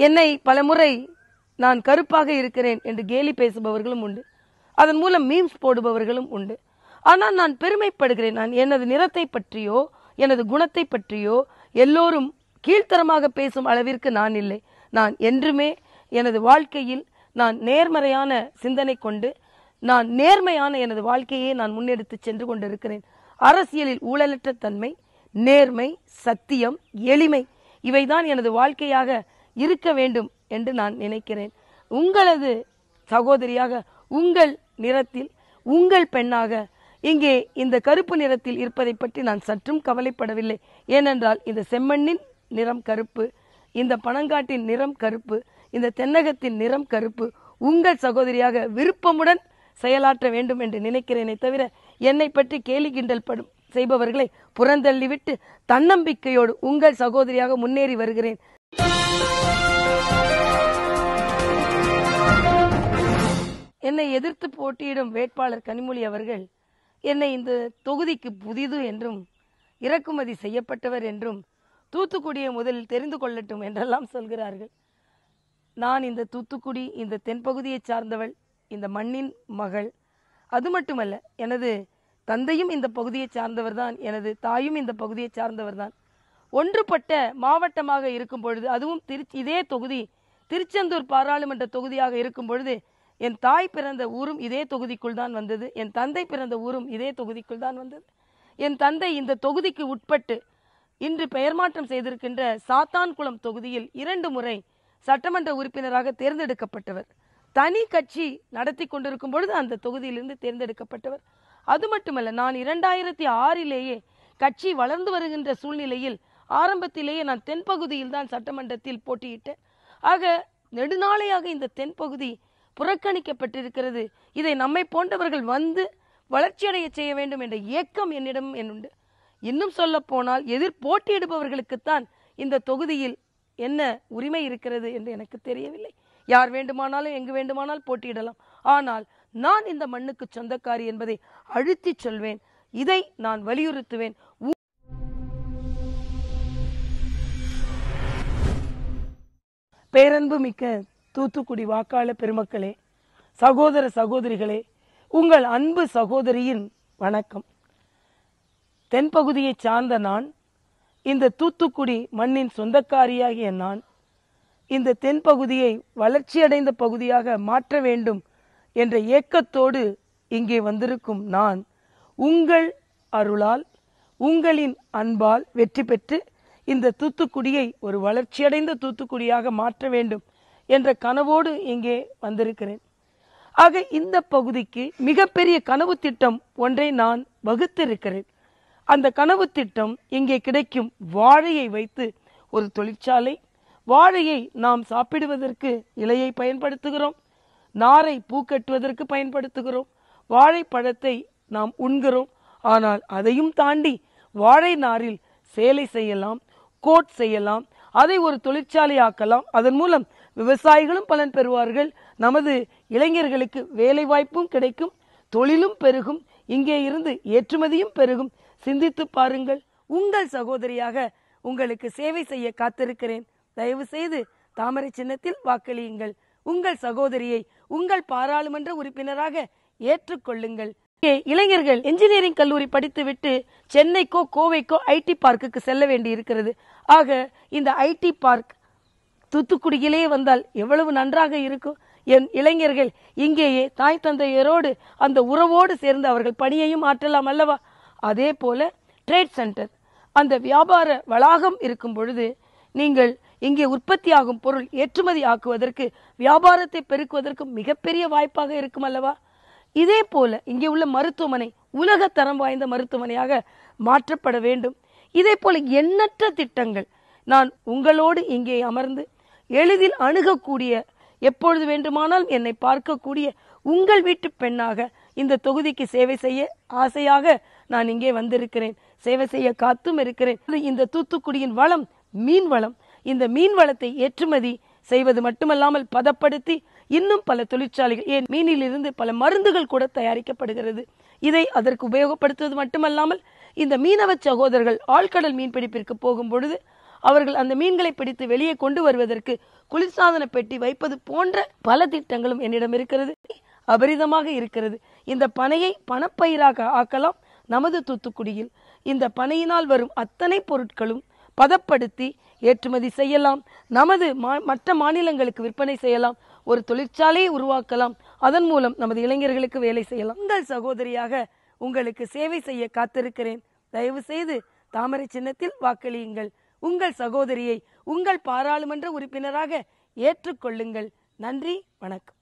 என்னை பலமுறை நான் கருப்பாக இருக்கிறேன் என்று கேலி பேசுபவர்களும் உண்டு. அதன் மூலம் மீம்ஸ் போடுபவர்களும் உண்டு. ஆனால் நான் பெருமைப்படுகிறேன். நான் எனது நிறத்தை பற்றியோ எனது குணத்தை பற்றியோ எல்லோரும் கீழ்த்தரமாக பேசும் அளவிற்கு நான் இல்லை. நான் என்றுமே எனது வாழ்க்கையில் நான் நேர்மறையான சிந்தனை கொண்டு நான் நேர்மையான எனது வாழ்க்கையை நான் முன்னெடுத்து சென்று கொண்டிருக்கிறேன். அரசியலில் ஊழலற்ற தன்மை, நேர்மை, சத்தியம், எளிமை இவைதான் எனது வாழ்க்கையாக இருக்க வேண்டும் என்று நான் நினைக்கிறேன். உங்களது சகோதரியாக, உங்கள் நிறத்தில், உங்கள் பெண்ணாக இங்கே இந்த கருப்பு நிறத்தில் இருப்பதை பற்றி நான் சற்றும் கவலைப்படவில்லை. ஏனென்றால் இந்த செம்மண்ணின் நிறம் கருப்பு, இந்த பனங்காட்டின் நிறம் கருப்பு, இந்த தென்னகத்தின் நிறம் கருப்பு. உங்கள் சகோதரியாக விருப்பமுடன் செயலாற்ற வேண்டும் என்று நினைக்கிறேனே தவிர என்னை பற்றி கேலி கிண்டல் செய்பவர்களை புறந்தள்ளிவிட்டு தன்னம்பிக்கையோடு உங்கள் சகோதரியாக முன்னேறி வருகிறேன். என்னை எதிர்த்து போட்டியிடும் வேட்பாளர் கனிமொழி அவர்கள் என்னை இந்த தொகுதிக்கு புதிது என்றும் இறக்குமதி செய்யப்பட்டவர் என்றும் தூத்துக்குடியை முதலில் தெரிந்து கொள்ளட்டும் என்றெல்லாம் சொல்கிறார்கள். நான் இந்த தூத்துக்குடி, இந்த தென்பகுதியை சார்ந்தவள், இந்த மண்ணின் மகள். அது மட்டுமல்ல, எனது தந்தையும் இந்த பகுதியை சார்ந்தவர் தான், எனது தாயும் இந்த பகுதியை சார்ந்தவர் தான். ஒன்றுபட்ட மாவட்டமாக இருக்கும் பொழுது, அதுவும் இதே தொகுதி திருச்செந்தூர் பாராளுமன்ற தொகுதியாக இருக்கும் பொழுது என் தாய் பிறந்த ஊரும் இதே தொகுதிக்குள் தான் வந்தது. என் தந்தை பிறந்த ஊரும் இதே தொகுதிக்குள் தான் வந்தது. என் தந்தை இந்த தொகுதிக்கு உட்பட்டு இன்று பெயர் மாற்றம் செய்திருக்கின்ற சாத்தான்குளம் தொகுதியில் 2 முறை சட்டமன்ற உறுப்பினராக தேர்ந்தெடுக்கப்பட்டவர். தனி கட்சி நடத்தி கொண்டிருக்கும் பொழுது அந்த தொகுதியிலிருந்து தேர்ந்தெடுக்கப்பட்டவர். அது மட்டுமல்ல, நான் 2006 கட்சி வளர்ந்து வருகின்ற சூழ்நிலையில் ஆரம்பத்திலேயே நான் தென்பகுதியில் தான் சட்டமன்றத்தில் போட்டியிட்டேன். ஆக நெடுநாளையாக இந்த தென்பகுதி புறக்கணிக்கப்பட்டிருக்கிறது. இதை நம்மை போன்றவர்கள் வந்து வளர்ச்சியடைய செய்ய வேண்டும் என்ற ஏக்கம் என்னிடம் உண்டு. இன்னும் சொல்ல போனால் போட்டியிடுபவர்களுக்குத்தான் இந்த தொகுதியில் என்ன உரிமை இருக்கிறது என்று எனக்கு தெரியவில்லை. யார் வேண்டுமானாலும் எங்கு வேண்டுமானால் போட்டியிடலாம். ஆனால் நான் இந்த மண்ணுக்கு சொந்தக்காரி என்பதை அழுத்தி சொல்வேன். இதை நான் வலியுறுத்துவேன். பேரன்பு மிக்க தூத்துக்குடி வாக்காளர் பெருமக்களே, சகோதர சகோதரிகளே, உங்கள் அன்பு சகோதரியின் வணக்கம். தென்பகுதியை சார்ந்த நான், இந்த தூத்துக்குடி மண்ணின் சொந்தக்காரியாகிய நான், இந்த தென்பகுதியை வளர்ச்சியடைந்த பகுதியாக மாற்ற வேண்டும் என்ற ஏக்கத்தோடு இங்கே வந்திருக்கும் நான், உங்கள் அருளால், உங்களின் அன்பால் வெற்றி பெற்று இந்த தூத்துக்குடியை ஒரு வளர்ச்சியடைந்த தூத்துக்குடியாக மாற்ற வேண்டும் என்ற கனவோடு இங்கே வந்திருக்கிறேன். ஆக இந்த பகுதிக்கு மிகப்பெரிய கனவு திட்டம் ஒன்றை நான் வகுத்திருக்கிறேன். அந்த கனவு திட்டம் இங்கே கிடைக்கும் வாழையை வைத்து ஒரு தொழிற்சாலை. வாழையை நாம் சாப்பிடுவதற்கு இலையை பயன்படுத்துகிறோம், நாரை பூ கட்டுவதற்கு பயன்படுத்துகிறோம், வாழைப்பழத்தை நாம் உண்கிறோம். ஆனால் அதையும் தாண்டி வாழை நாரில் சேலை செய்யலாம், கோட் செய்யலாம், அதை ஒரு தொழிற்சாலை ஆக்கலாம். அதன் மூலம் விவசாயிகளும் பலன் பெறுவார்கள், நமது இளைஞர்களுக்கு வேலை வாய்ப்பும் கிடைக்கும், தொழிலும் பெருகும், இங்கே இருந்து ஏற்றுமதியும் பெருகும். சிந்தித்து பாருங்கள். உங்கள் சகோதரியாக உங்களுக்கு சேவை செய்ய காத்திருக்கிறேன். தயவு செய்து தாமரை சின்னத்தில் வாக்களியுங்கள். உங்கள் சகோதரியை உங்கள் பாராளுமன்ற உறுப்பினராக ஏற்றுக்கொள்ளுங்கள். இளைஞர்கள் என்ஜினியரிங் கல்லூரி படித்துவிட்டு சென்னைக்கோ கோவைக்கோ ஐடி பார்க்குக்கு செல்ல வேண்டி இருக்கிறது. ஆக இந்த ஐடி பார்க் தூத்துக்குடியிலே வந்தால் எவ்வளவு நன்றாக இருக்கும். என் இளைஞர்கள் இங்கேயே தாய் தந்தையரோடு அந்த உறவோடு சேர்ந்து அவர்கள் பணியையும் ஆற்றலாம் அல்லவா? அதே போல ட்ரேட் சென்டர், அந்த வியாபார வளாகம் இருக்கும் பொழுது நீங்கள் இங்கே உற்பத்தியாகும் பொருள் ஏற்றுமதி ஆக்குவதற்கு, வியாபாரத்தை பெருக்குவதற்கு மிகப்பெரிய வாய்ப்பாக இருக்கும் அல்லவா? இதே போல இங்கே உள்ள மருத்துவமனை உலக தரம் வாய்ந்த மருத்துவமனையாக மாற்றப்பட வேண்டும். இதே போல எண்ணற்ற திட்டங்கள் நான் உங்களோடு இங்கே அமர்ந்து எளிதில் அணுகக்கூடிய, எப்பொழுது வேண்டுமானால் என்னை பார்க்கக்கூடிய உங்கள் வீட்டு பெண்ணாக இந்த தொகுதிக்கு சேவை செய்ய ஆசையாக நான் இங்கே வந்திருக்கிறேன். சேவை செய்ய காத்தும் இருக்கிறேன். இந்த தூத்துக்குடியின் வளம் மீன் வளம். இந்த மீன் வளத்தை ஏற்றுமதி செய்வது மட்டுமல்லாமல் பதப்படுத்தி இன்னும் பல தொழிற்சாலைகள், ஏன் மீனிலிருந்து பல மருந்துகள் கூட தயாரிக்கப்படுகிறது. இதை அதற்கு உபயோகப்படுத்துவது மட்டுமல்லாமல் இந்த மீனவ சகோதரர்கள் ஆழ்கடல் மீன்பிடிப்பிற்கு போகும் பொழுது அவர்கள் அந்த மீன்களை பிடித்து வெளியே கொண்டு வருவதற்கு குளிர்சாதன பெட்டி வைப்பது போன்ற பல திட்டங்களும் என்னிடம் இருக்கிறது, அபரிதமாக இருக்கிறது. இந்த பனையை பணப்பயிராக ஆக்கலாம். நமது தூத்துக்குடியில் இந்த பனையினால் வரும் அத்தனை பொருட்களும் பதப்படுத்தி ஏற்றுமதி செய்யலாம். நமது மற்ற மாநிலங்களுக்கு விற்பனை செய்யலாம். ஒரு தொழிற்சாலையை உருவாக்கலாம். அதன் மூலம் நமது இளைஞர்களுக்கு வேலை செய்யலாம். உங்கள் சகோதரியாக உங்களுக்கு சேவை செய்ய காத்திருக்கிறேன். தயவு செய்து தாமரை சின்னத்தில் வாக்களியுங்கள். உங்கள் சகோதரியை உங்கள் பாராளுமன்ற உறுப்பினராக ஏற்றுக்கொள்ளுங்கள். நன்றி, வணக்கம்.